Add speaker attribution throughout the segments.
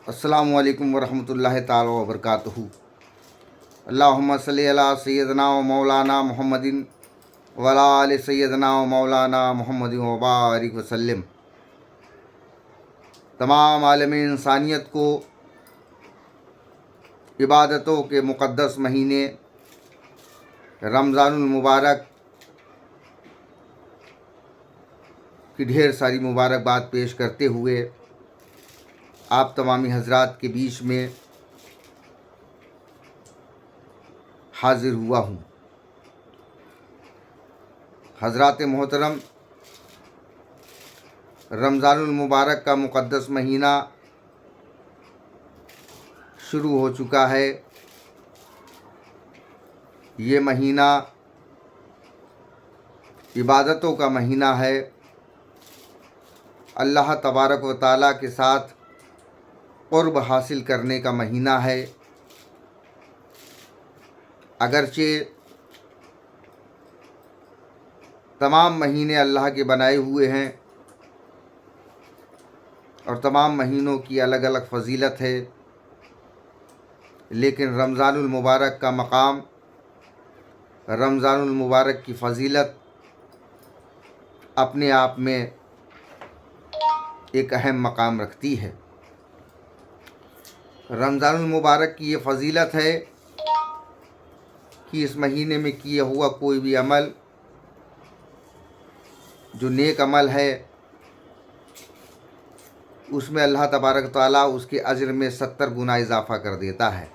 Speaker 1: अस्सलामु अलैकुम वरहमतुल्लाहि ताला वबरकातुहू। अल्लाहुम्मा सल्ली अला सय्यदना व मौलाना मुहम्मदिन व अला आलि सय्यदना व मौलाना मुहम्मदिन व बारिक वसल्लम। तमाम आलम इंसानियत को इबादतों के मुक़द्दस महीने रमज़ानुल मुबारक की ढेर सारी मुबारकबाद पेश करते हुए आप तमामी हजरात के बीच में हाजिर हुआ हूँ। हजरात मोहतरम, रमज़ानुल मुबारक का मुक़द्दस महीना शुरू हो चुका है। ये महीना इबादतों का महीना है। अल्लाह तबारक व तआला के साथ क़ुर्ब हासिल करने का महीना है। अगरचे तमाम महीने अल्लाह के बनाए हुए हैं और तमाम महीनों की अलग अलग फ़जीलत है, लेकिन रमज़ानुल मुबारक का मकाम, रमज़ानुल मुबारक की फ़जीलत अपने आप में एक अहम मकाम रखती है। रमज़ानुल मुबारक की ये फ़जीलत है कि इस महीने में किया हुआ कोई भी अमल जो नेक अमल है, उसमें अल्लाह तबारक तआला उसके अज्र में 70 गुना इजाफ़ा कर देता है।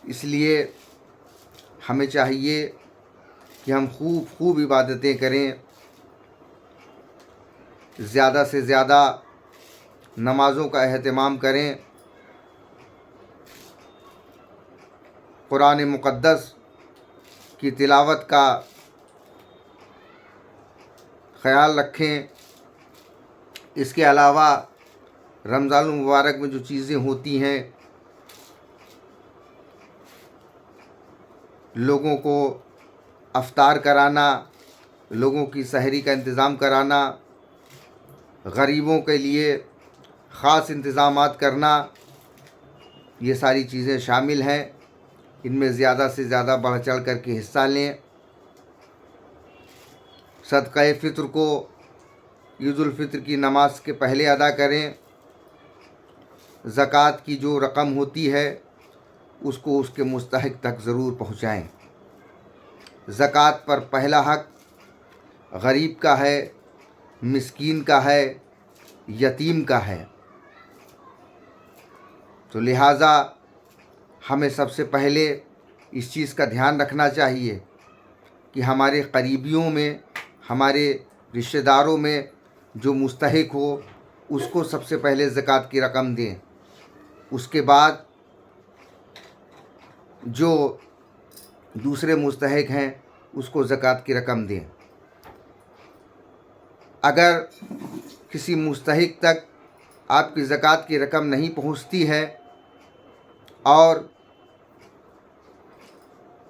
Speaker 1: इसलिए हमें चाहिए कि हम खूब इबादतें करें, ज़्यादा से ज़्यादा नमाज़ों का अहतमाम करें, कुरान मुक़द्दस की तिलावत का ख़याल रखें। इसके अलावा रमज़ानुल मुबारक में जो चीज़ें होती हैं, लोगों को अफ्तार कराना, लोगों की सहरी का इंतज़ाम कराना, गरीबों के लिए ख़ास इंतज़ामात करना, ये सारी चीज़ें शामिल हैं। इनमें ज़्यादा से ज़्यादा बढ़ चढ़ कर के हिस्सा लें। सदक़े फ़ित्र को ईदुल फ़ित्र की नमाज के पहले अदा करें। ज़कात की जो रकम होती है उसको उसके मुस्तहिक़ तक ज़रूर पहुँचाएँ। ज़कात पर पहला हक़ गरीब का है, मिस्कीन का है, यतीम का है। तो लिहाजा हमें सबसे पहले इस चीज़ का ध्यान रखना चाहिए कि हमारे करीबियों में, हमारे रिश्तेदारों में जो मुस्तहिक़ हो उसको सबसे पहले ज़कात की रकम दें। उसके बाद जो दूसरे मुस्तहिक़ हैं उसको ज़कात की रकम दें। अगर किसी मुस्तहिक़ तक आपकी ज़कात की रकम नहीं पहुंचती है और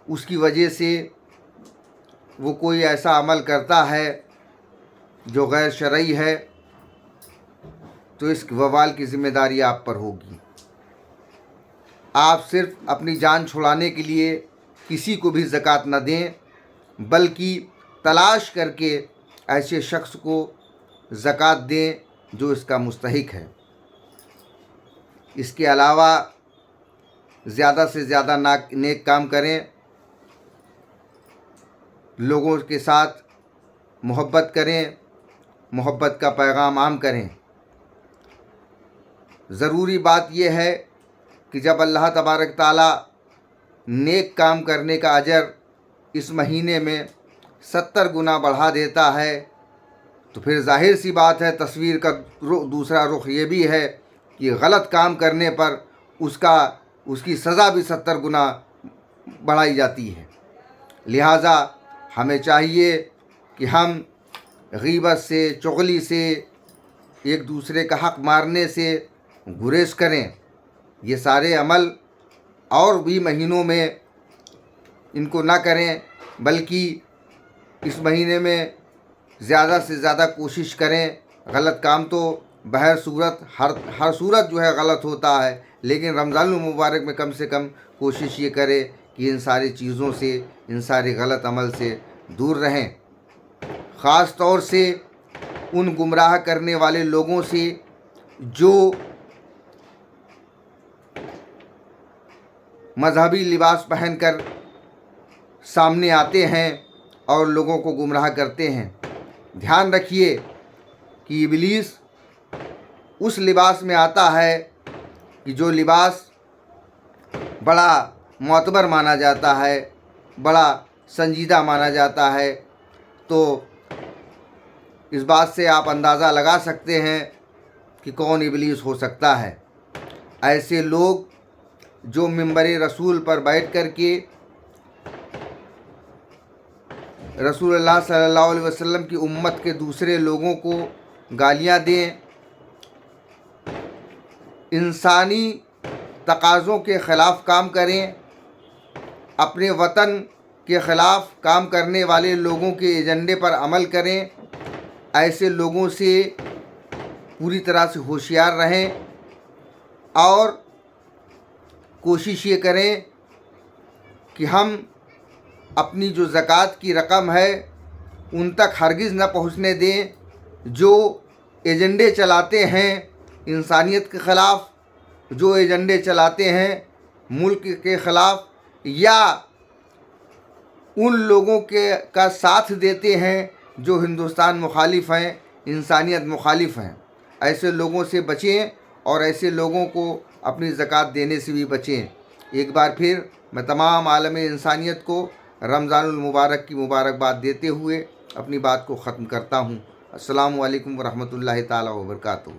Speaker 1: उसकी वजह से वो कोई ऐसा अमल करता है जो गैर शरई है, तो इस वबाल की ज़िम्मेदारी आप पर होगी। आप सिर्फ़ अपनी जान छुड़ाने के लिए किसी को भी ज़कात न दें, बल्कि तलाश करके ऐसे शख्स को ज़कात दें जो इसका मुस्तहिक़ है। इसके अलावा ज़्यादा से ज़्यादा नेक काम करें, लोगों के साथ मोहब्बत करें, मोहब्बत का पैगाम आम करें। ज़रूरी बात यह है कि जब अल्लाह तबारक ताला नेक काम करने का अजर इस महीने में 70 गुना बढ़ा देता है, तो फिर ज़ाहिर सी बात है, तस्वीर का दूसरा रुख ये भी है कि गलत काम करने पर उसकी सज़ा भी 70 गुना बढ़ाई जाती है। लिहाजा हमें चाहिए कि हम गीबत से, चुगली से, एक दूसरे का हक़ मारने से गुरेज करें। ये सारे अमल और भी महीनों में इनको ना करें, बल्कि इस महीने में ज़्यादा से ज़्यादा कोशिश करें غلط کام تو بہر صورت ہر صورت جو ہے غلط ہوتا ہے، لیکن رمضان المبارک میں کم سے کم کوشش یہ کرے کہ ان ساری چیزوں سے، ان سارے غلط عمل سے دور رہیں، خاص طور سے ان گمراہ کرنے والے لوگوں سے جو مذہبی لباس پہن کر سامنے آتے ہیں اور لوگوں کو گمراہ کرتے ہیں۔ دھیان رکھیے کہ ابلیس اس لباس میں آتا ہے کہ جو لباس بڑا معتبر مانا جاتا ہے، بڑا سنجیدہ مانا جاتا ہے، تو اس بات سے آپ اندازہ لگا سکتے ہیں کہ کون ابلیس ہو سکتا ہے۔ ایسے لوگ جو منبر رسول پر بیٹھ کر کے رسول اللہ صلی اللہ علیہ وسلم کی امت کے دوسرے لوگوں کو گالیاں دیں، انسانی تقاضوں کے خلاف کام کریں، اپنے وطن کے خلاف کام کرنے والے لوگوں کے ایجنڈے پر عمل کریں، ایسے لوگوں سے پوری طرح سے ہوشیار رہیں اور کوشش یہ کریں کہ ہم اپنی جو زکوٰۃ کی رقم ہے ان تک ہرگز نہ پہنچنے دیں۔ جو ایجنڈے چلاتے ہیں انسانیت کے خلاف، جو ایجنڈے چلاتے ہیں ملک کے خلاف، یا ان لوگوں کا ساتھ دیتے ہیں جو ہندوستان مخالف ہیں، انسانیت مخالف ہیں، ایسے لوگوں سے بچیں اور ایسے لوگوں کو اپنی زکوٰۃ دینے سے بھی بچیں۔ ایک بار پھر میں تمام عالم انسانیت کو رمضان المبارک کی مبارکباد دیتے ہوئے اپنی بات کو ختم کرتا ہوں۔ السلام علیکم ورحمۃ اللہ تعالیٰ وبرکاتہ۔